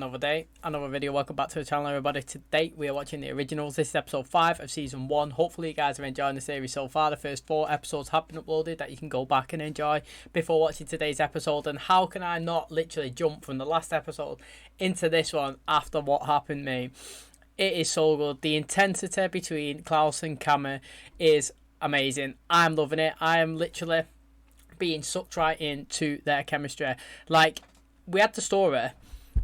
Another day, another video. Welcome back to the channel, everybody. Today we are watching the originals. This is episode 5 of season 1. Hopefully you guys are enjoying the series so far. The first 4 episodes have been uploaded that you can go back and enjoy before watching today's episode. And how can I not literally jump from the last episode into this one after what happened, mate? It is so good. The intensity between Klaus and Cammy is amazing. I'm loving it. I am literally being sucked right into their chemistry. Like, we had the story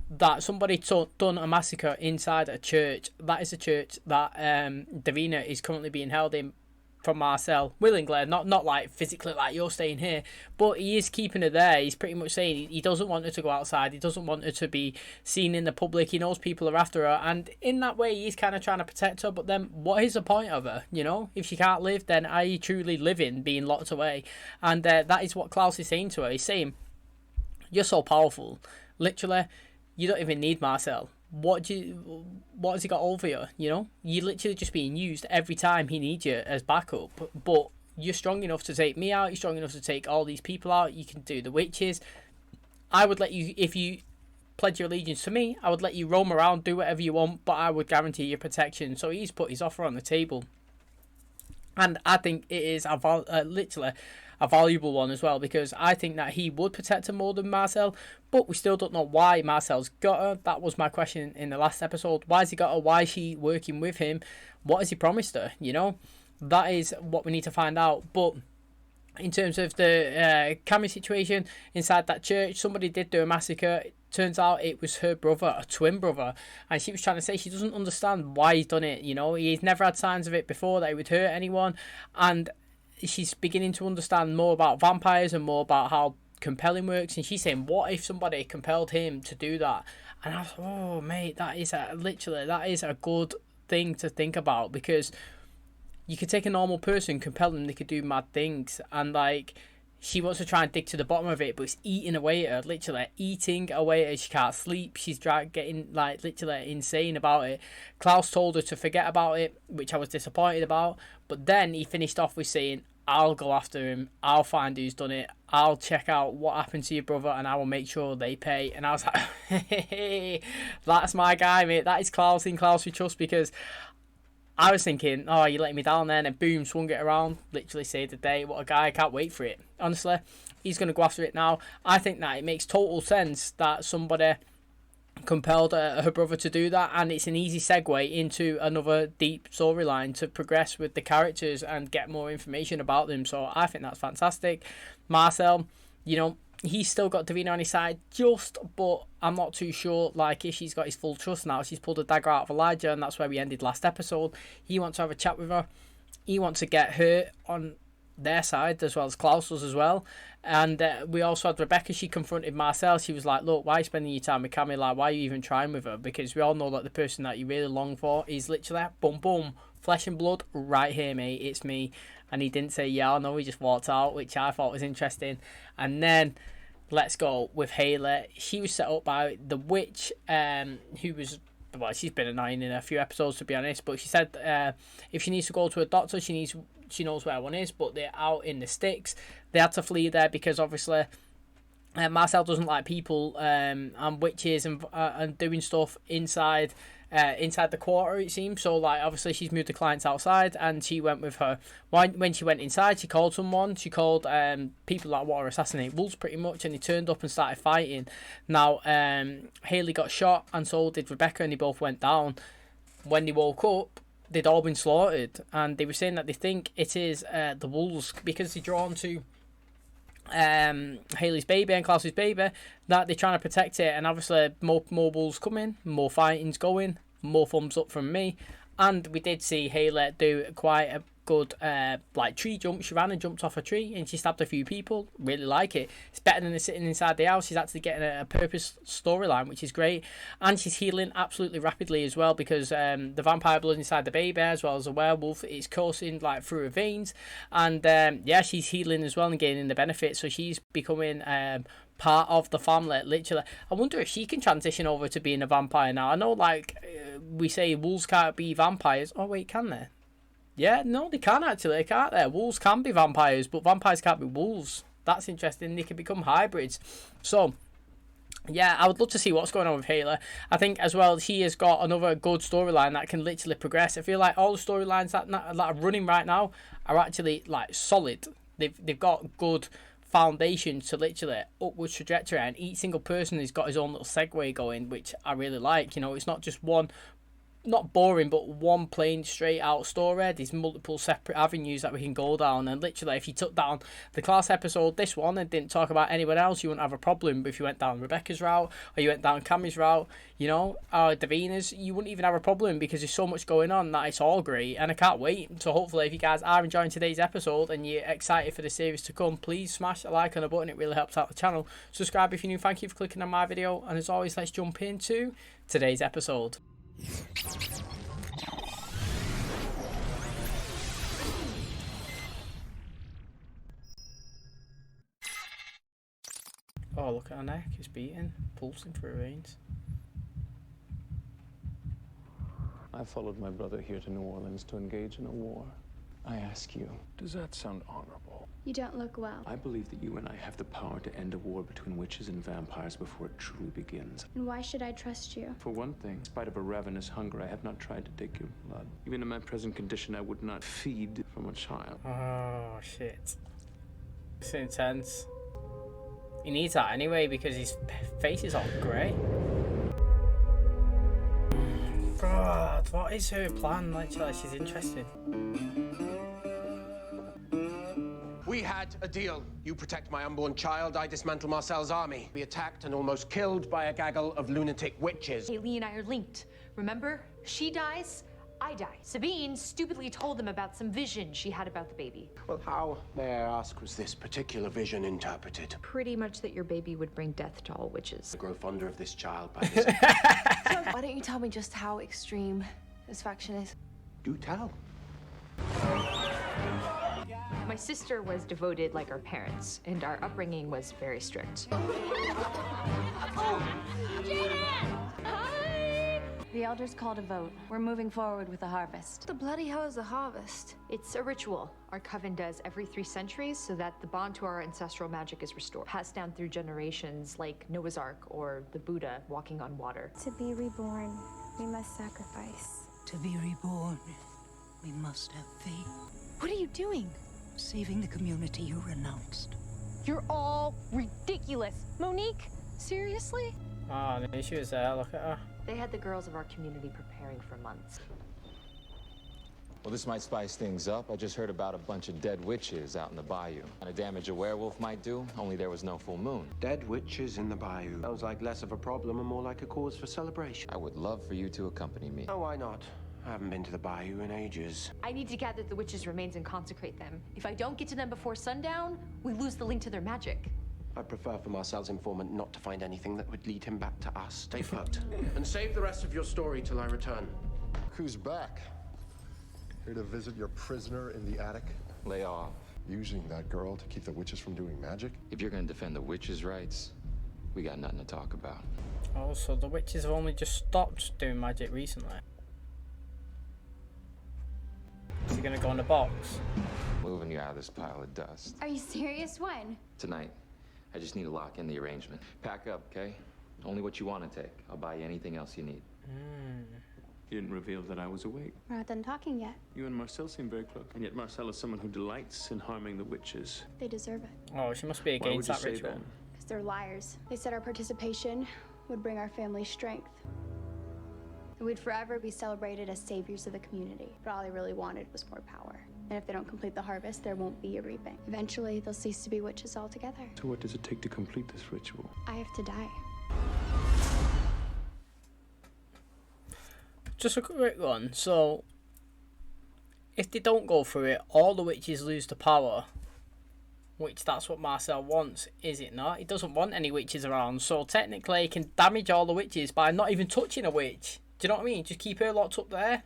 that somebody done a massacre inside a church. That is a church that Davina is currently being held in from Marcel willingly, not like physically like you're staying here, but he is keeping her there. He's pretty much saying he doesn't want her to go outside, he doesn't want her to be seen in the public. He knows people are after her, and in that way he's kind of trying to protect her. But then what is the point of her? You know, if she can't live, then are you truly living being locked away? And that is what Klaus is saying to her. He's saying, you're so powerful, literally. You don't even need Marcel. What has he got over you? You know, you're literally just being used every time he needs you as backup. But you're strong enough to take me out. You're strong enough to take all these people out. You can do the witches. I would let you, if you pledge your allegiance to me, I would let you roam around, do whatever you want, but I would guarantee your protection. So he's put his offer on the table, and I think it is literally a valuable one as well, because I think that he would protect her more than Marcel, but we still don't know why Marcel's got her. That was my question in the last episode. Why has he got her? Why is she working with him? What has he promised her? You know, that is what we need to find out. But in terms of the Cammy situation inside that church, somebody did do a massacre. It turns out it was her brother, a twin brother, and she was trying to say she doesn't understand why he's done it. You know, he's never had signs of it before that he would hurt anyone, and she's beginning to understand more about vampires and more about how compelling works. And she's saying, what if somebody compelled him to do that? And I was, oh mate, that is a good thing to think about, because you could take a normal person, compel them, they could do mad things. And like, she wants to try and dig to the bottom of it, but it's eating away at her, literally eating away at her. She can't sleep. She's getting like literally insane about it. Klaus told her to forget about it, which I was disappointed about. But then he finished off with saying, I'll go after him. I'll find who's done it. I'll check out what happened to your brother, and I will make sure they pay. And I was like, hey, that's my guy, mate. That is Klaus, in Klaus we trust, because I was thinking, oh, you letting me down there, and then boom, swung it around, literally saved the day. What a guy, I can't wait for it. Honestly, he's going to go after it now. I think that it makes total sense that somebody compelled her brother to do that, and it's an easy segue into another deep storyline to progress with the characters and get more information about them. So I think that's fantastic. Marcel, you know, he's still got Davina on his side, but I'm not too sure like if she's got his full trust now. She's pulled a dagger out of Elijah, and that's where we ended last episode. He wants to have a chat with her. He wants to get her on their side as well as Klaus does as well. And we also had Rebecca. She confronted Marcel. She was like, look, why are you spending your time with Cammy? Like, why are you even trying with her? Because we all know that the person that you really long for is literally boom boom, flesh and blood right here, mate. It's me. And he didn't say yeah or no, he just walked out, which I thought was interesting. And then let's go with Hayley. She was set up by the witch, who was, well, she's been annoying in a few episodes, to be honest, but she said if she needs to go to a doctor, she knows where one is, but they're out in the sticks. They had to flee there because obviously Marcel doesn't like people and witches and doing stuff inside the quarter, it seems. So like, obviously she's moved the clients outside, and she went with her. When she went inside, she called someone. She called people that want to assassinate wolves, pretty much, and they turned up and started fighting. Now Hayley got shot, and so did Rebecca, and they both went down. When they woke up, they'd all been slaughtered, and they were saying that they think it is the wolves, because they're drawn to Hayley's baby and Klaus's baby, that they're trying to protect it. And obviously more wolves coming, more fighting's going, more thumbs up from me. And we did see Hayley do quite a good like tree jump. She ran and jumped off a tree, and she stabbed a few people. Really like it. It's better than sitting inside the house. She's actually getting a purpose storyline, which is great. And she's healing absolutely rapidly as well, because the vampire blood inside the baby, as well as the werewolf, is coursing like through her veins. And yeah, she's healing as well and gaining the benefits. So she's becoming part of the family, literally. I wonder if she can transition over to being a vampire now. I know, like, we say wolves can't be vampires. Oh wait, can they? Yeah, no, they can actually, can't they? Wolves can be vampires, but vampires can't be wolves. That's interesting. They can become hybrids. So Yeah, I would love to see what's going on with Hayley. I think as well she has got another good storyline that can literally progress. I feel like all the storylines that are running right now are actually like solid. They've got good foundations to literally upwards trajectory, and each single person has got his own little segue going, which I really like. You know, it's not just one, not boring, but one plain straight out story. There's multiple separate avenues that we can go down, and literally if you took down the Klaus episode, this one, and didn't talk about anyone else, you wouldn't have a problem. But if you went down Rebecca's route, or you went down Cammy's route, you know, or Davina's, you wouldn't even have a problem, because there's so much going on that it's all great, and I can't wait. So hopefully if you guys are enjoying today's episode and you're excited for the series to come, please smash a like on the button. It really helps out the channel. Subscribe if you're new. Thank you for clicking on my video, and as always, let's jump into today's episode. Oh, look at her neck, it's beating, pulsing through her veins. I followed my brother here to New Orleans to engage in a war. I ask you, does that sound honorable? You don't look well. I believe that you and I have the power to end a war between witches and vampires before it truly begins. And why should I trust you? For one thing, in spite of a ravenous hunger, I have not tried to take your blood. Even in my present condition, I would not feed from a child. Oh, shit. It's intense. He needs that anyway, because his face is all grey. God, what is her plan? Literally, she's interested. We had a deal. You protect my unborn child, I dismantle Marcel's army. We attacked and almost killed by a gaggle of lunatic witches. Hayley and I are linked. Remember? She dies, I die. Sabine stupidly told them about some vision she had about the baby. Well, how, may I ask, was this particular vision interpreted? Pretty much that your baby would bring death to all witches. I grow fonder of this child by this. Why don't you tell me just how extreme this faction is? Do tell. My sister was devoted like our parents, and our upbringing was very strict. The elders called a vote. We're moving forward with the harvest. What the bloody hell is a harvest? It's a ritual our coven does every 3 centuries so that the bond to our ancestral magic is restored. Passed down through generations like Noah's Ark or the Buddha walking on water. To be reborn, we must sacrifice. To be reborn, we must have faith. What are you doing? Saving the community you renounced. You're all ridiculous. Monique, seriously? Oh, the issue is there, look at her. They had the girls of our community preparing for months. Well, this might spice things up. I just heard about a bunch of dead witches out in the bayou. And a damage a werewolf might do, only there was no full moon. Dead witches in the bayou. Sounds like less of a problem and more like a cause for celebration. I would love for you to accompany me. Oh, why not? I haven't been to the bayou in ages. I need to gather the witches' remains and consecrate them. If I don't get to them before sundown, we lose the link to their magic. I prefer for Marcel's informant not to find anything that would lead him back to us. Stay put. And save the rest of your story till I return. Who's back? Here to visit your prisoner in the attic? Lay off. Using that girl to keep the witches from doing magic? If you're gonna defend the witches' rights, we got nothing to talk about. Oh, so the witches have only just stopped doing magic recently. Is he gonna go in the box? Moving you out of this pile of dust. Are you serious? When? Tonight, I just need to lock in the arrangement. Pack up, okay? Only what you want to take. I'll buy you anything else you need. You didn't reveal that I was awake. We're not done talking yet. You and Marcel seem very close, and yet Marcel is someone who delights in harming the witches. They deserve it. Oh, she must be Why would against you that say ritual. that? Because they're liars. They said our participation would bring our family strength. That we'd forever be celebrated as saviors of the community. But all they really wanted was more power. And if they don't complete the harvest, there won't be a reaping. Eventually, they'll cease to be witches altogether. So what does it take to complete this ritual? I have to die. Just a quick one. So, if they don't go through it, all the witches lose the power. Which that's what Marcel wants, is it not? He doesn't want any witches around. So technically, he can damage all the witches by not even touching a witch. Do you know what I mean? Just keep her locked up there.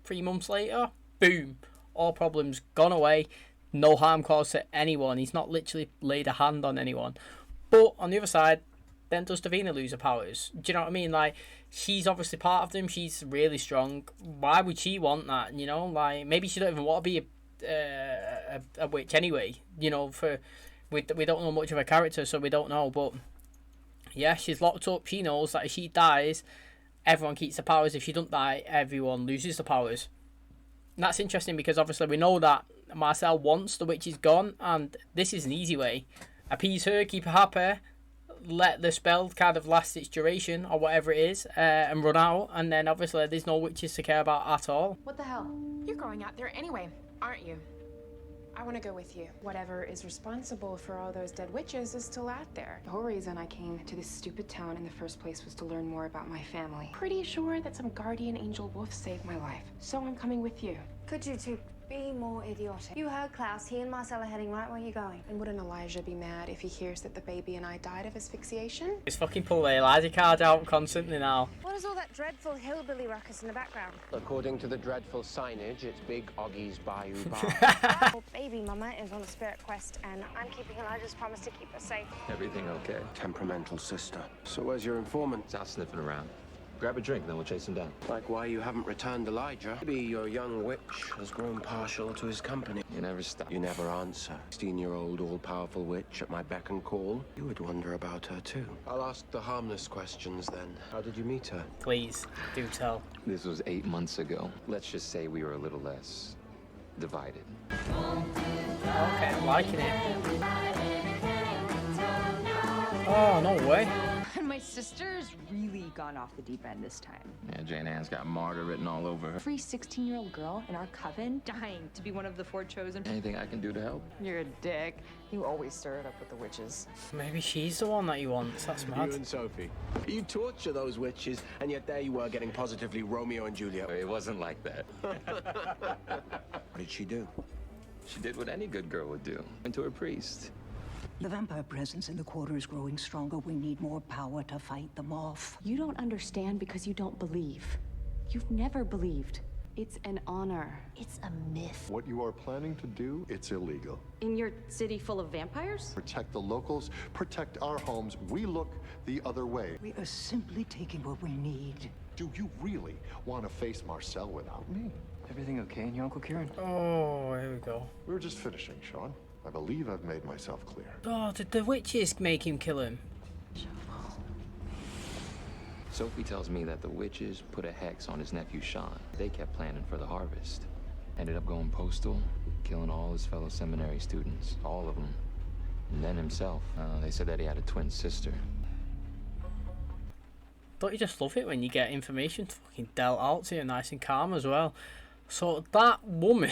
3 months later, boom. All problems gone away. No harm caused to anyone. He's not literally laid a hand on anyone. But on the other side, then does Davina lose her powers? Do you know what I mean? Like, she's obviously part of them. She's really strong. Why would she want that? You know, like, maybe she don't even want to be a witch anyway. You know, we don't know much of her character, so we don't know. But Yeah, she's locked up. She knows that if she dies, everyone keeps the powers. If she doesn't die, everyone loses the powers. And that's interesting because obviously we know that Marcel wants the witches gone, and this is an easy way. Appease her, keep her happy, let the spell kind of last its duration or whatever it is, and run out, and then obviously there's no witches to care about at all. What the hell? You're going out there anyway, aren't you? I want to go with you. Whatever is responsible for all those dead witches is still out there. The whole reason I came to this stupid town in the first place was to learn more about my family. Pretty sure that some guardian angel wolf saved my life, so I'm coming with you. Could you two be more idiotic? You heard Klaus. He and Marcel are heading right where you're going. And wouldn't Elijah be mad if he hears that the baby and I died of asphyxiation? He's fucking pull the Elijah card out constantly now. What is all that dreadful hillbilly ruckus in the background? According to the dreadful signage, it's Big Oggy's Bayou Bar. Well, baby mama is on a spirit quest, and I'm keeping Elijah's promise to keep her safe. Everything okay? Temperamental sister. So where's your informant? He's out sniffing around. Grab a drink, then we'll chase him down. Like why you haven't returned Elijah. Maybe your young witch has grown partial to his company. You never stop. You never answer. 16-year-old all-powerful witch at my beck and call. You would wonder about her too. I'll ask the harmless questions then. How did you meet her? Please, do tell. This was 8 months ago. Let's just say we were a little less divided. Okay, I'm liking it. Oh, no way. And my sister's really gone off the deep end this time. Yeah, Jane Ann's got martyr written all over her. Every 16-year-old girl in our coven dying to be one of the 4 chosen. Anything I can do to help? You're a dick. You always stir it up with the witches. Maybe she's the one that he wants. That's mad. You and Sophie. You torture those witches, and yet there you were getting positively Romeo and Juliet. It wasn't like that. What did she do? She did what any good girl would do. Went to her priest. The vampire presence in the quarter is growing stronger. We need more power to fight them off. You don't understand because you don't believe. You've never believed. It's an honor. It's a myth. What you are planning to do, it's illegal. In your city full of vampires? Protect the locals, protect our homes. We look the other way. We are simply taking what we need. Do you really want to face Marcel without me? Everything okay in your Uncle Kieran? Oh, here we go. We were just finishing, Sean. I believe I've made myself clear. Oh, did the witches make him kill him? Sophie tells me that the witches put a hex on his nephew Sean. They kept planning for the harvest. Ended up going postal, killing all his fellow seminary students. All of them. And then himself. They said that he had a twin sister. Don't you just love it when you get information fucking dealt out to you nice and calm as well? So that woman...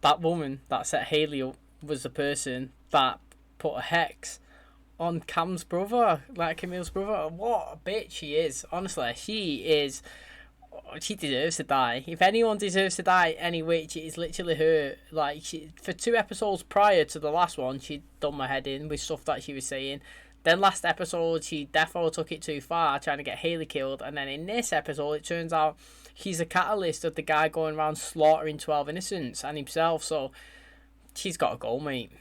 that woman that set Hayley up was the person that put a hex on Cam's brother, like Camille's brother. What a bitch she is. Honestly, she deserves to die. If anyone deserves to die, any witch, it is literally her. Like, for 2 episodes prior to the last one, she'd done my head in with stuff that she was saying. Then last episode, she definitely took it too far, trying to get Hayley killed. And then in this episode, it turns out she's a catalyst of the guy going around slaughtering 12 innocents and himself. So she's got to go, mate.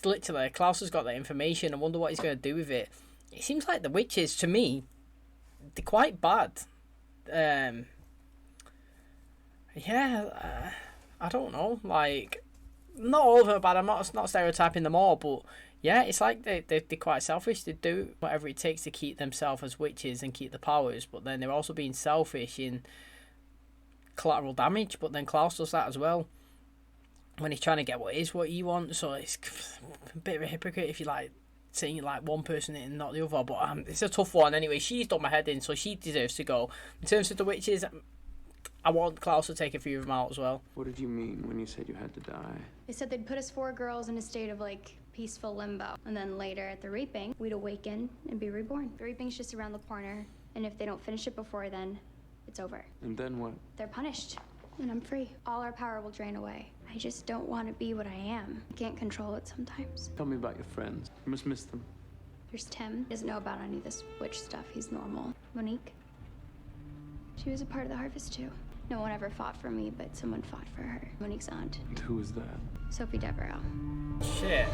Literally, Klaus has got that information. I wonder what he's going to do with it. It seems like the witches, to me, they're quite bad. I don't know. Like, not all of them are bad. I'm not stereotyping them all, but yeah, it's like they're quite selfish. They do whatever it takes to keep themselves as witches and keep the powers, but then they're also being selfish in collateral damage. But then Klaus does that as well when he's trying to get what he wants. So it's a bit of a hypocrite if you like saying you like one person and not the other. But it's a tough one anyway. She's done my head in, so she deserves to go. In terms of the witches, I want Klaus to take a few of them out as well. What did you mean when you said you had to die? They said they'd put us 4 girls in a state of like peaceful limbo, and then later at the reaping we'd awaken and be reborn. The reaping's just around the corner, and if they don't finish it before then, it's over. And then what? They're punished, and I'm free. All our power will drain away. I just don't want to be what I am. I can't control it sometimes. Tell me about your friends. You must miss them. There's Tim. He doesn't know about any of this witch stuff. He's normal. Monique. She was a part of the harvest too. No one ever fought for me, but someone fought for her. Monique's aunt. And who is that? Sophie Devereaux. Shit.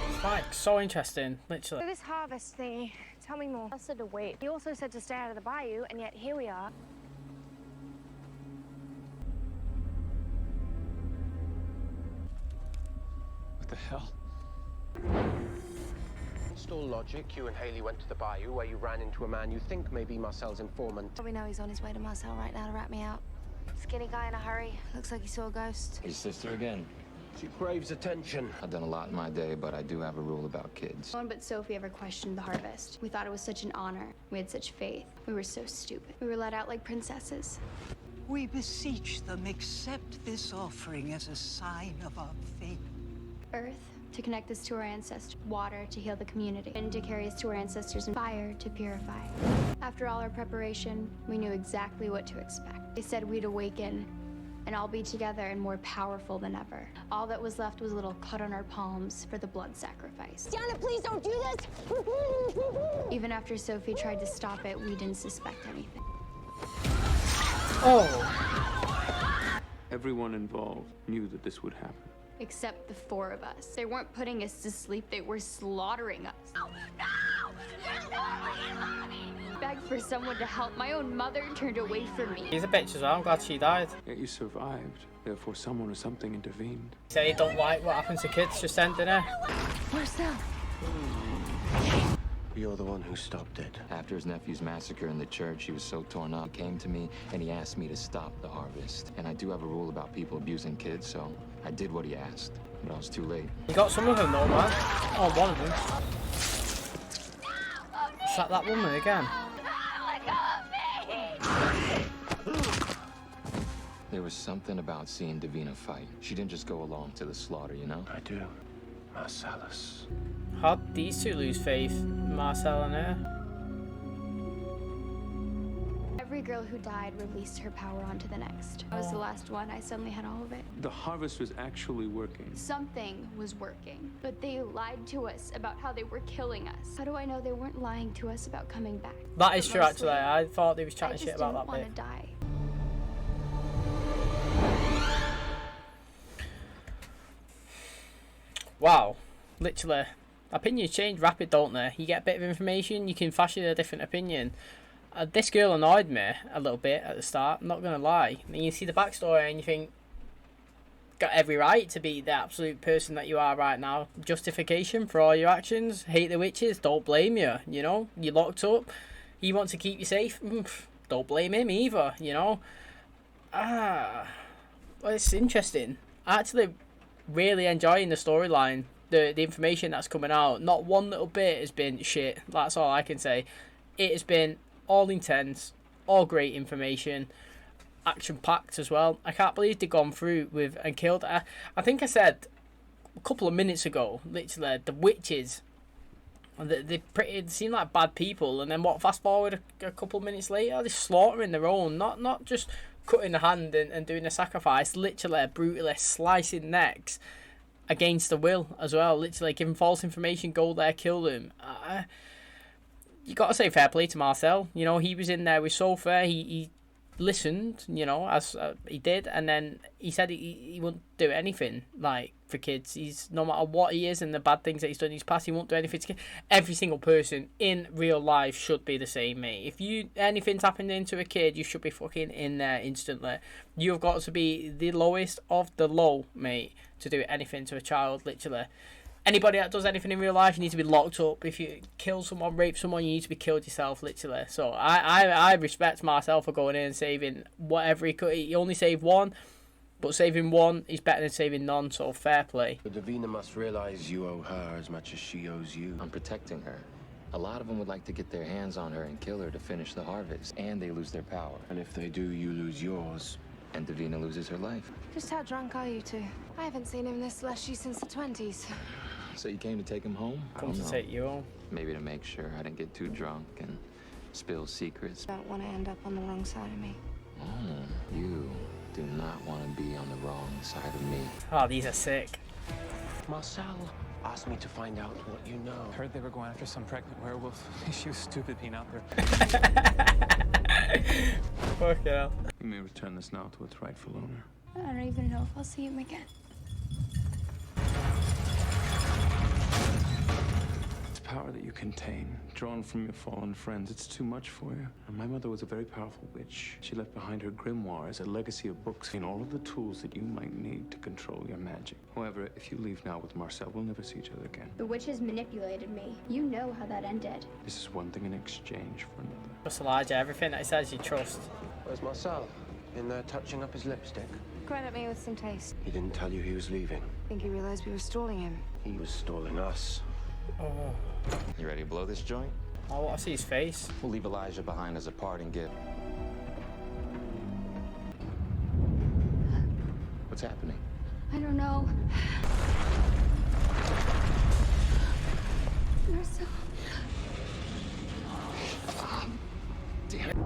It's like so interesting, literally. So this harvest thingy, tell me more. I said to wait. He also said to stay out of the bayou, and yet here we are. What the hell? Against all logic, you and Hayley went to the bayou where you ran into a man you think may be Marcel's informant. We know he's on his way to Marcel right now to rat me out. Skinny guy in a hurry. Looks like he saw a ghost. His sister again. She craves attention. I've done a lot in my day, but I do have a rule about kids. No one but Sophie ever questioned the harvest. We thought it was such an honor. We had such faith. We were so stupid. We were let out like princesses. We beseech them, accept this offering as a sign of our faith. Earth, to connect us to our ancestors. Water, to heal the community. Wind, to carry us to our ancestors. And fire, to purify. After all our preparation, we knew exactly what to expect. They said we'd awaken and all be together and more powerful than ever. All that was left was a little cut on our palms for the blood sacrifice. Diana, please don't do this! Even after Sophie tried to stop it, we didn't suspect anything. Oh. Everyone involved knew that this would happen. Except the four of us. They weren't putting us to sleep, they were slaughtering us. Oh, no! There's no way, Mommy! Begged for someone to help. My own mother turned away from me. He's a bitch as well. I'm glad she died. Yet you survived. Therefore, someone or something intervened. Say you don't like what happens to kids, just ending it. Marcel. You're the one who stopped it. After his nephew's massacre in the church, he was so torn up. He came to me and he asked me to stop the harvest. And I do have a rule about people abusing kids, so I did what he asked. But I was too late. You got some of them though, man. Oh, one of them. Is that woman again? There was something about seeing Davina fight. She didn't just go along to the slaughter, you know? I do. Marcellus. How'd these two lose faith, Marcel and her? Every girl who died released her power onto the next. I was the last one. I suddenly had all of it. The harvest was actually working. Something was working, but they lied to us about how they were killing us. How do I know they weren't lying to us about coming back? That is But true, mostly, actually. I thought they was chatting I just shit about didn't that want bit. to die. Wow, literally, opinions change rapid, don't they? You get a bit of information, you can fashion a different opinion. This girl annoyed me a little bit at the start, I'm not gonna lie. And you see the backstory and you think, got every right to be the absolute person that you are right now. Justification for all your actions. Hate the witches, don't blame you, you know? You're locked up, he wants to keep you safe, don't blame him either, you know? Well, it's interesting. Actually, really enjoying the storyline, the information that's coming out. Not one little bit has been shit, that's all I can say. It has been all intense, all great information, action packed as well. I can't believe they've gone through with and killed. I think I said a couple of minutes ago, literally, the witches, they seem like bad people, and then what, fast forward a couple of minutes later, they're slaughtering their own, not just cutting the hand and doing a sacrifice, literally brutally slicing necks against the will as well, literally giving false information, go there, kill them. You got to say fair play to Marcel, you know, he was in there with Sophie, he listened, you know, as he did, and then he said he wouldn't do anything like for kids. He's, no matter what he is and the bad things that he's done in his past, he won't do anything to kids. Every single person in real life should be the same, mate. If anything's happening to a kid, you should be fucking in there instantly. You've got to be the lowest of the low, mate, to do anything to a child, literally. Anybody that does anything in real life, you need to be locked up. If you kill someone, rape someone, you need to be killed yourself, literally. So I respect Marcel for going in and saving whatever he could. He only saved one, but saving one is better than saving none, so fair play. But Davina must realize you owe her as much as she owes you. I'm protecting her. A lot of them would like to get their hands on her and kill her to finish the harvest, and they lose their power. And if they do, you lose yours. And Davina loses her life. Just how drunk are you two? I haven't seen him this slushy since the 20s. So you came to take him home? Come to take you home. Maybe to make sure I didn't get too drunk and spill secrets. Don't want to end up on the wrong side of me. Oh, you do not want to be on the wrong side of me. Oh, these are sick. Marcel asked me to find out what you know. Heard they were going after some pregnant werewolf. She was stupid being out there. Fuck yeah. You may return this now to its rightful owner. I don't even know if I'll see him again. power that you contain, drawn from your fallen friends. It's too much for you. And my mother was a very powerful witch. She left behind her grimoire as a legacy of books and all of the tools that you might need to control your magic. However, if you leave now with Marcel, we'll never see each other again. The witches manipulated me. You know how that ended. This is one thing in exchange for another. Just Elijah, everything that he says you trust. Where's Marcel? In there touching up his lipstick. Credit me with some taste. He didn't tell you he was leaving. I think he realized we were stalling him. He was stalling us. Oh. You ready to blow this joint? I want to see his face. We'll leave Elijah behind as a parting gift. What's happening? I don't know. Marcel. Damn it.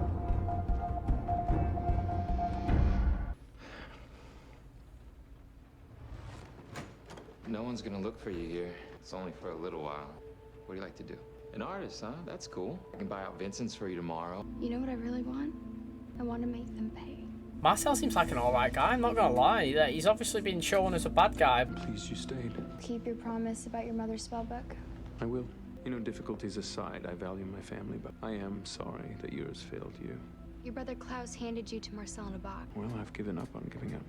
No one's gonna look for you here. It's only for a little while. What do you like to do? An artist, huh? That's cool. I can buy out Vincent's for you tomorrow. You know what I really want? I want to make them pay. Marcel seems like an alright guy, I'm not gonna lie. That he's obviously been shown as a bad guy. Please, you stayed. Keep your promise about your mother's spellbook. I will. You know, difficulties aside, I value my family, but I am sorry that yours failed you. Your brother Klaus handed you to Marcel in a box. Well, I've given up on giving up.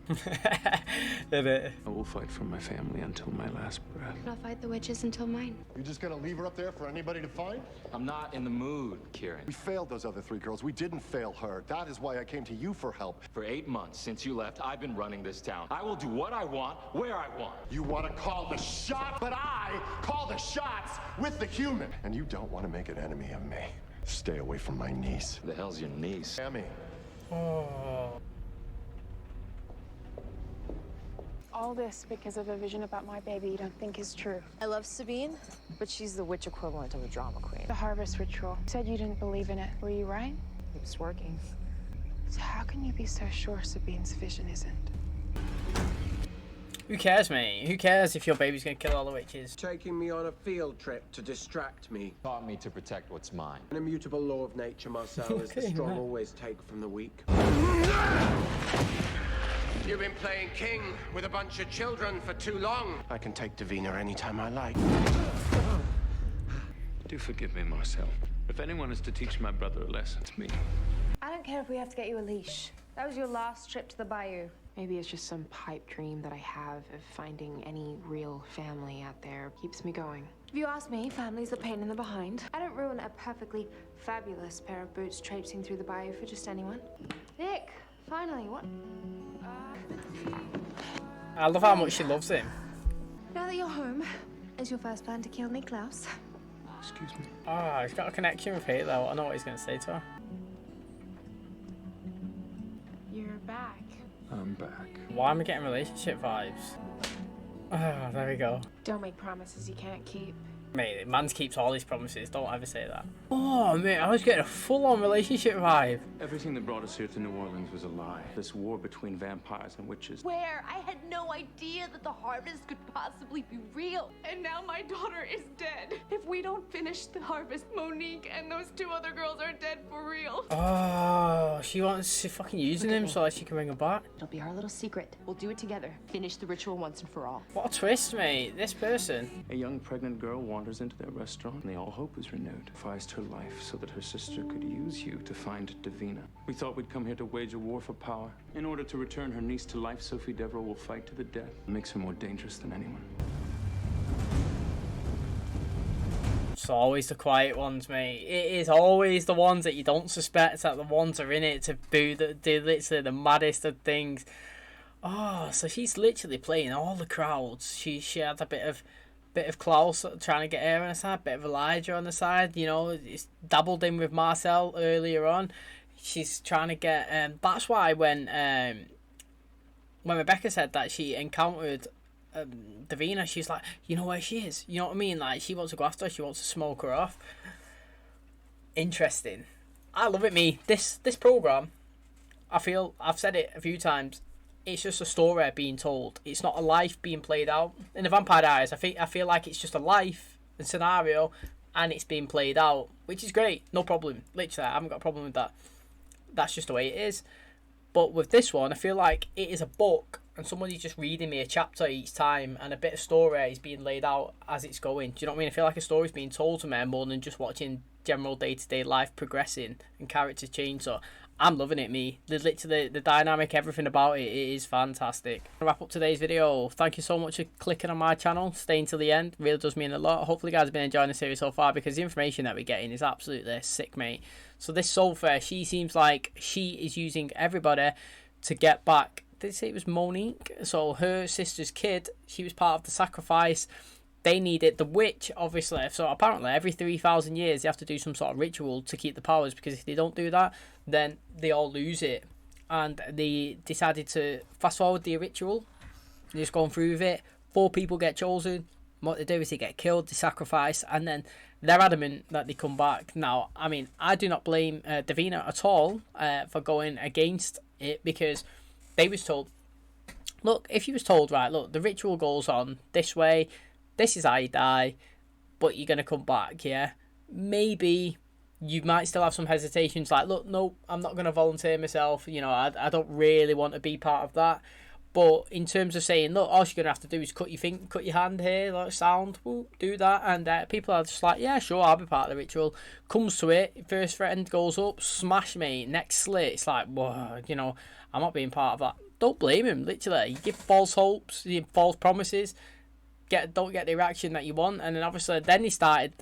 I will fight for my family until my last breath. And I'll fight the witches until mine. You're just gonna leave her up there for anybody to find? I'm not in the mood, Kieran. We failed those other 3 girls. We didn't fail her. That is why I came to you for help. For 8 months since you left, I've been running this town. I will do what I want, where I want. You want to call the shots, but I call the shots with the human. And you don't want to make an enemy of me. Stay away from my niece. The hell's your niece? Sammy. Oh. All this because of a vision about my baby you don't think is true. I love Sabine, but she's the witch equivalent of a drama queen. The harvest ritual. You said you didn't believe in it. Were you right? It was working. So how can you be so sure Sabine's vision isn't? Who cares, mate? Who cares if your baby's gonna kill all the witches? Taking me on a field trip to distract me. Taught me to protect what's mine. An immutable law of nature, Marcel, is the Okay, strong man. always take from the weak. You've been playing king with a bunch of children for too long. I can take Davina anytime I like. Do forgive me, Marcel. If anyone is to teach my brother a lesson, it's me. I don't care if we have to get you a leash. That was your last trip to the bayou. Maybe it's just some pipe dream that I have of finding any real family out there. Keeps me going. If you ask me, family's a pain in the behind. I don't ruin a perfectly fabulous pair of boots traipsing through the bayou for just anyone. Nick, finally, what? I love how much she loves him. Now that you're home, is your first plan to kill me, Klaus? Excuse me. Ah, he's got a connection with Hayley. I know what he's gonna say to her. You're back. I'm back. Why am I getting relationship vibes? Ah, there we go. Don't make promises you can't keep. Mate, man's keeps all his promises. Don't ever say that. Oh, mate, I was getting a full-on relationship vibe. Everything that brought us here to New Orleans was a lie. This war between vampires and witches. Where I had no idea that the harvest could possibly be real. And now my daughter is dead. If we don't finish the harvest, Monique and those 2 other girls are dead for real. Oh, she wants to fucking using him so that she can bring him back. It'll be our little secret. We'll do it together. Finish the ritual once and for all. What a twist, mate. This person. A young pregnant girl wanders into their restaurant and all hope is renewed. Devised her life so that her sister could use you to find Davina. We thought we'd come here to wage a war for power. In order to return her niece to life, Sophie Devereux will fight to the death. It makes her more dangerous than anyone. It's always the quiet ones, mate. It is always the ones that you don't suspect that the ones are in it to do literally the maddest of things. Oh, so she's literally playing all the crowds. She had a bit of Klaus trying to get her on the side, bit of Elijah on the side. You know, it's dabbled in with Marcel earlier on. She's trying to get. That's why when Rebecca said that she encountered Davina, she's like, you know where she is. You know what I mean? Like, she wants to go after her. She wants to smoke her off. Interesting. I love it. Me, this program. I feel I've said it a few times. It's just a story being told. It's not a life being played out. In The Vampire Diaries, I feel like it's just a life and scenario, and it's being played out, which is great. No problem. Literally, I haven't got a problem with that. That's just the way it is. But with this one, I feel like it is a book and somebody's just reading me a chapter each time, and a bit of story is being laid out as it's going. Do you know what I mean? I feel like a story's being told to me more than just watching general day-to-day life progressing and characters change. So I'm loving it, me. Literally, the dynamic, everything about it is fantastic. To wrap up today's video, thank you so much for clicking on my channel, staying till the end. Really does mean a lot. Hopefully you guys have been enjoying the series so far, because the information that we're getting is absolutely sick, mate. So this Sulphur, she seems like she is using everybody to get back. Did they say it was Monique? So her sister's kid, she was part of the sacrifice. They need it. The witch, obviously. So apparently every 3,000 years they have to do some sort of ritual to keep the powers, because if they don't do that, then they all lose it. And they decided to fast forward the ritual. They're just going through with it. 4 people get chosen. What they do is they get killed, they sacrifice, and then they're adamant that they come back. Now, I mean, I do not blame Davina at all for going against it, because they was told, look, if you was told, right, look, the ritual goes on this way, this is how you die, but you're going to come back, yeah? Maybe you might still have some hesitations, like, look, no, I'm not going to volunteer myself, you know, I don't really want to be part of that. But in terms of saying, look, all you're going to have to do is cut your hand here, like sound, do that. And people are just like, yeah, sure, I'll be part of the ritual. Comes to it, first friend goes up, smash me, next slit. It's like, whoa, you know, I'm not being part of that. Don't blame him, literally. You give false hopes, you give false promises, don't get the reaction that you want. And then obviously, then he started,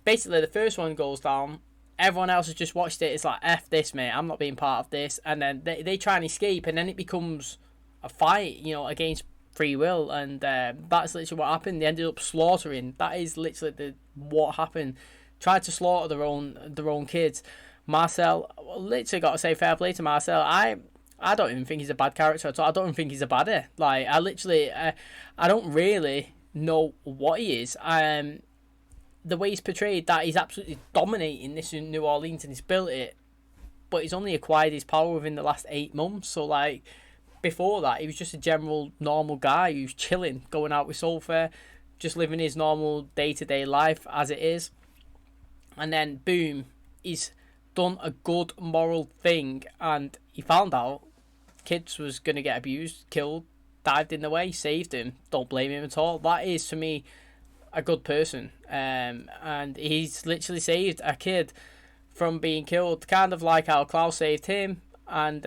basically the first one goes down. Everyone else has just watched it. It's like, F this, mate, I'm not being part of this. And then they try and escape, and then it becomes a fight, you know, against free will, and that's literally what happened. They ended up slaughtering. That is literally what happened. Tried to slaughter their own kids. Marcel, literally got to say fair play to Marcel. I don't even think he's a bad character at all. I don't even think he's a baddie. Like, I don't really know what he is. The way he's portrayed, that he's absolutely dominating this in New Orleans, and he's built it, but he's only acquired his power within the last 8 months. So like, before that, he was just a general normal guy who's chilling, going out with Sulphur, just living his normal day-to-day life as it is. And then, boom, he's done a good moral thing, and he found out kids was going to get abused, killed, dived in the way, saved him. Don't blame him at all. That is, to me, a good person. And he's literally saved a kid from being killed, kind of like how Klaus saved him. And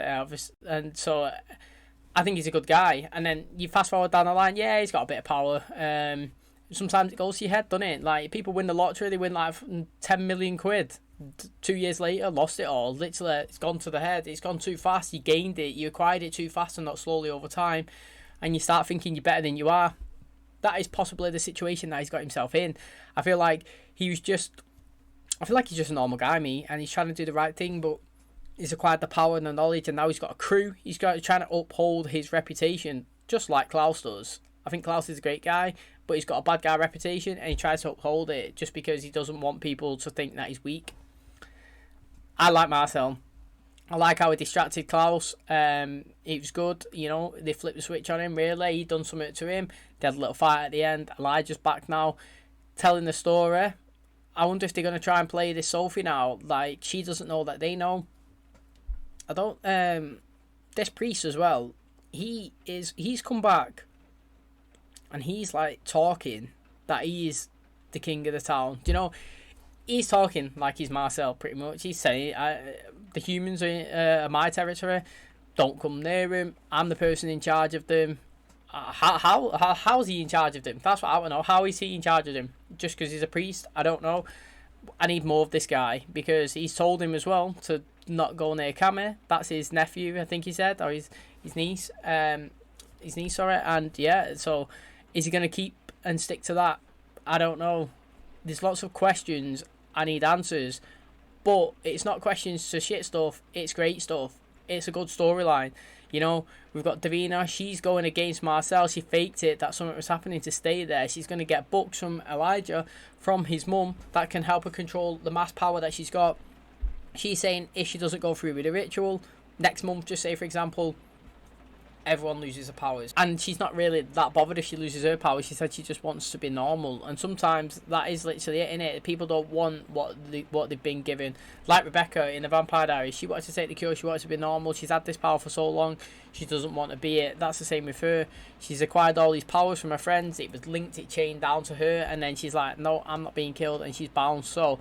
so I think he's a good guy. And then you fast forward down the line, yeah, he's got a bit of power. Sometimes it goes to your head, doesn't it? Like, people win the lottery, they win like 10 million quid. 2 years later, lost it all. Literally, it's gone to the head. It's gone too fast. You gained it. You acquired it too fast and not slowly over time. And you start thinking you're better than you are. That is possibly the situation that he's got himself in. I feel like he's just a normal guy, me, and he's trying to do the right thing, but he's acquired the power and the knowledge, and now he's got a crew. He's trying to uphold his reputation, just like Klaus does. I think Klaus is a great guy, but he's got a bad guy reputation, and he tries to uphold it just because he doesn't want people to think that he's weak. I like Marcel. I like how he distracted Klaus. It was good, you know. They flipped the switch on him, really. He done something to him. They had a little fight at the end. Elijah's back now, telling the story. I wonder if they're going to try and play this Sophie now. Like, she doesn't know that they know. This priest as well, he's come back, and he's like talking that he is the king of the town. You know, he's talking like he's Marcel, pretty much. He's saying, the humans are my territory, don't come near him, I'm the person in charge of them. How's he in charge of them? That's what I want to know. How is he in charge of them? Just because he's a priest? I don't know. I need more of this guy, because he's told him as well to not go near Kame. That's his nephew, I think he said, or his niece. His niece, sorry. And yeah, so is he going to keep and stick to that? I don't know. There's lots of questions. I need answers. But it's not questions to shit stuff. It's great stuff. It's a good storyline. You know, we've got Davina. She's going against Marcel. She faked it that something was happening to stay there. She's going to get books from Elijah, from his mum, that can help her control the mass power that she's got. She's saying if she doesn't go through with the ritual, next month, just say, for example, everyone loses their powers, and she's not really that bothered if she loses her power. She said she just wants to be normal, and sometimes that is literally it, innit? People don't want what they've been given. Like Rebecca in the Vampire Diaries, she wanted to take the cure, she wanted to be normal. She's had this power for so long, she doesn't want to be it. That's the same with her. She's acquired all these powers from her friends, it was linked, it chained down to her, and then she's like, no, I'm not being killed, and she's bound. So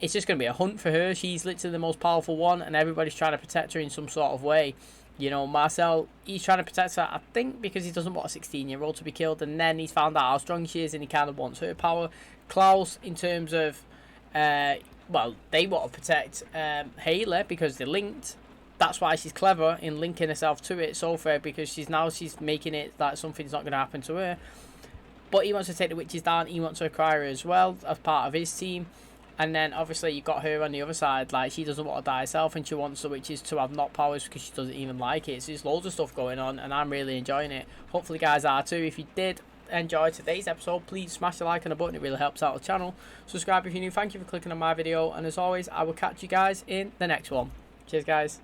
it's just going to be a hunt for her. She's literally the most powerful one, and everybody's trying to protect her in some sort of way. You know, Marcel, he's trying to protect her, I think, because he doesn't want a 16-year-old to be killed, and then he's found out how strong she is, and he kind of wants her power. Klaus, in terms of, well, they want to protect Hayley because they're linked. That's why she's clever in linking herself to it so far, because she's making it like something's not going to happen to her. But he wants to take the witches down, he wants to acquire her as well as part of his team. And then obviously you've got her on the other side, like she doesn't want to die herself, and she wants the witches to have not powers because she doesn't even like it. So there's loads of stuff going on, and I'm really enjoying it. Hopefully you guys are too. If you did enjoy today's episode, please smash the like on the button, it really helps out the channel. Subscribe if you're new. Thank you for clicking on my video, and as always, I will catch you guys in the next one. Cheers guys.